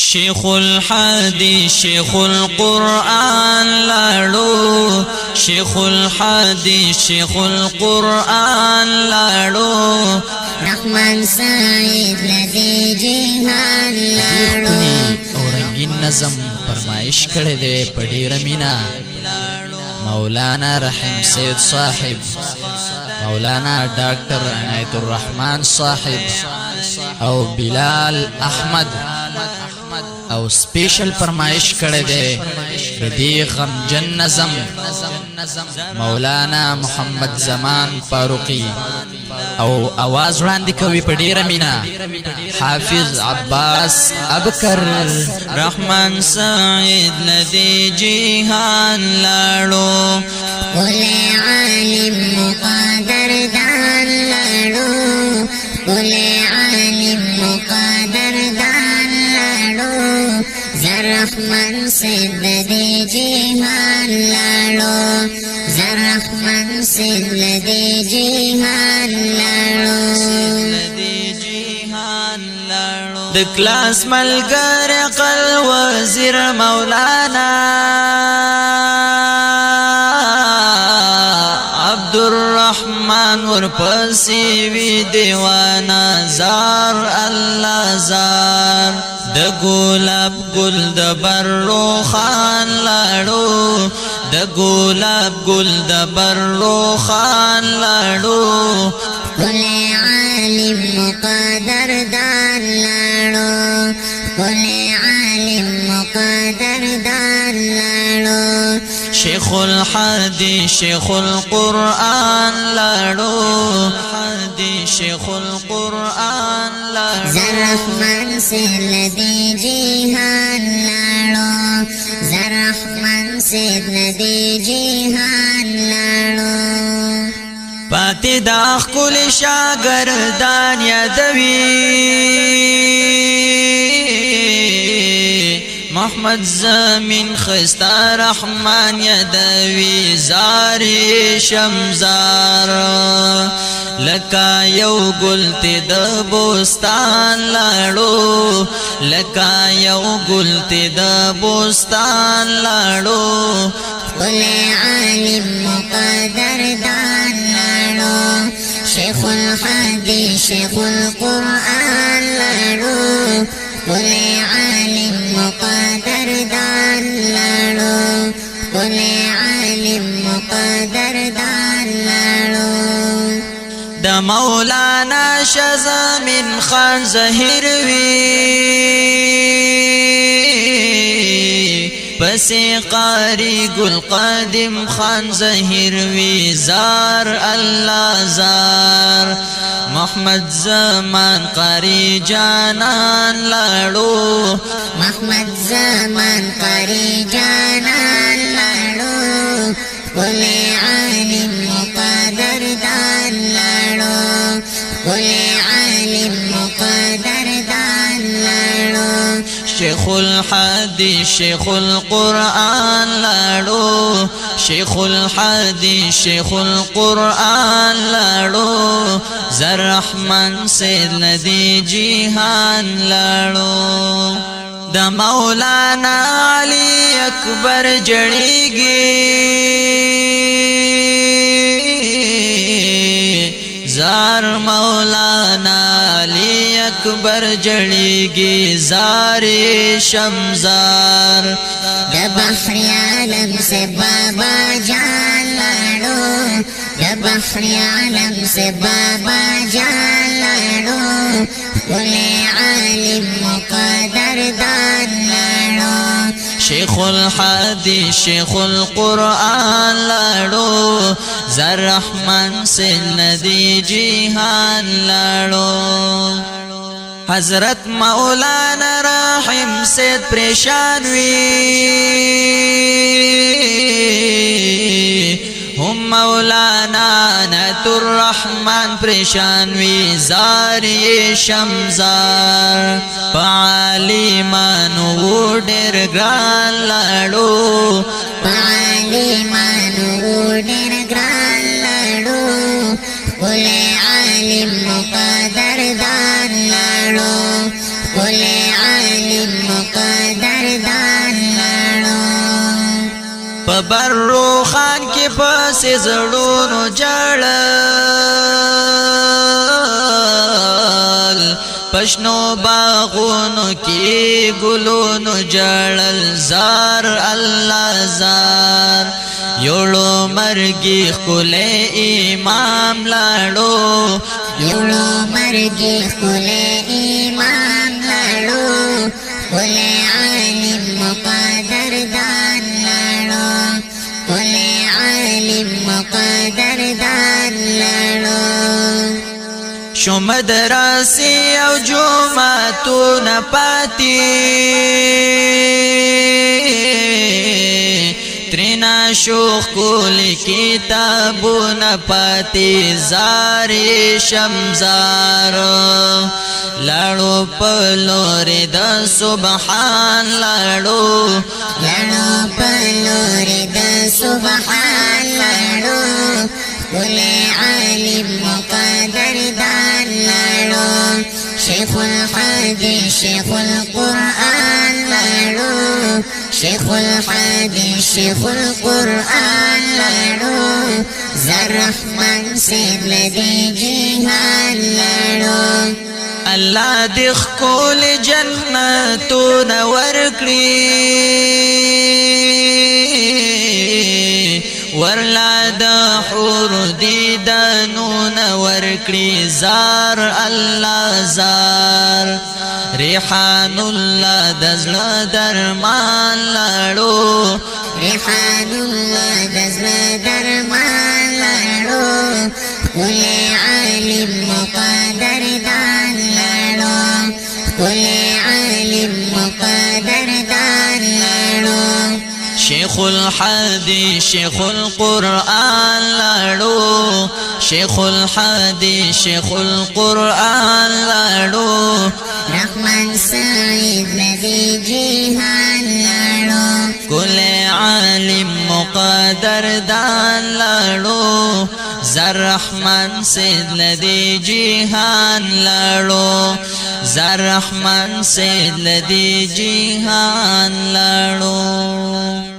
شیخ الحدیث شیخ القرآن لاړو شیخ الحدیث شیخ القرآن لاړو رحمان سعید لدی جهان لاړو او رنگین نظم فرمائش کړی دی په ډیره مینا مولانا رحیم سید صاحب مولانا ډاکټر عنایت الرحمن صاحب او بلال احمد او سپیشل فرمائش کړی دی د دې غمجن نظم مولانا محمد زمان فاروقی او آواز وړاندې کوي په ډیره مینا حافظ عباس ابکر رحمان سعید لدی جهان لاړو قل عالم مقدر دان لاړو قل عالم مقدر دان لاړو زرحمن سید دی جهان لاړو زرحمن سید دی جهان لاړو د کلاس ملګر قل وزیر مولانا عبدالرحمن ورپسې وی دیوانا زار الله زار د ګلاب ګل د برو خان لاړو د ګلاب ګل د برو خان لاړو قل عالم مقدر دان لاړو قل عالم مقدر دان لاړو شیخ الحدیث شیخ القرآن لاړو حدیث شیخ القرآن لاړو زرحمن سید دی جهان لاړو زرحمن سید دی جهان لاړو پاتې دا خپل شاګردان یادوي محمد زمین خستا رحمان یادوي زاری شمزار لکا یو گل تی د بوستان لاړو لکا یو گل تی د بوستان لاړو قل عالم مقدر دان لاړو شیخ الحدیث شیخ القرآن لاړو قل عالم مقدر دان لاړو قل عالم مقدر دان لاړو د مولانا شزامین خان ظهیر وی پسې قاری گل قادم خان ظهیر وی زار الله زار محمد زمان قاری جانان لاړو محمد زمان قاری جانان لاړو قل عالم مقدر دان لاړو قل عالم مقدر دان لاړو شیخ الحدیث شیخ القرآن لاړو شیخ الحدیث شیخ القرآن لاړو زرحمن سید لدی جهان لاړو د مولانا علی اکبر جړیږي زار مولانا علی اکبر جړیږي زاری شمزار د بحر عالم سے بابا جان لاړو د بحر عالم سے بابا جان لاړو قل عالم مقدر دان لاړو شیخ الحدیث شیخ القرآن لاړو زرحمن سندی جهان لاړو حضرت مولانا رحیم سید پریشان وی هم مولانا عنایت الرحمن پریشان وی زاری شمزار پعالیمانو ډیر ګران لاړو پعالیمانو ډیر ګران لاړو قل عالم مقدر دان لاړو قل عالم مقدر پبر روخان کی پس زړونو جړل پشنو باغونو کی گلونو جړل زار الله زار یوړو مرګي خله امام لاړو یوړو مرګي خله امام لاړو خله عالم مقدر دان لاړو خله عالم مقدر دان لاړو شومد راسی او جمعتو نپاتی ترینا شوخ کولی کتابو نپاتی زاری شمزار لاړو پلور د سبحان لاړو لاړو پلور د سبحان لاړو کله عالم مقدر دان لاړو شیخ الحدیث شیخ القرآن لاړو شیخ الحدیث شیخ القرآن لاړو زرحمن سید لدی جهان لاړو الله د خپل جنتونه ورکړي ورلا د حور دیدنونه ورکړي زار الله زار ریحان الله د زړه درمان لاړو ریحان الله د زړه درمان لاړو کله عالم مقدر دان لاړو کله عالم مقدر دان لاړو شیخ الحدیث شیخ القرآن لاړو شیخ الحدیث شیخ القرآن لاړو رحمن سعید لدی جهان لاړو کل عالم مقدر دان لاړو زرحمن سید لدی جهان لاړو زرحمن سید لدی جهان لاړو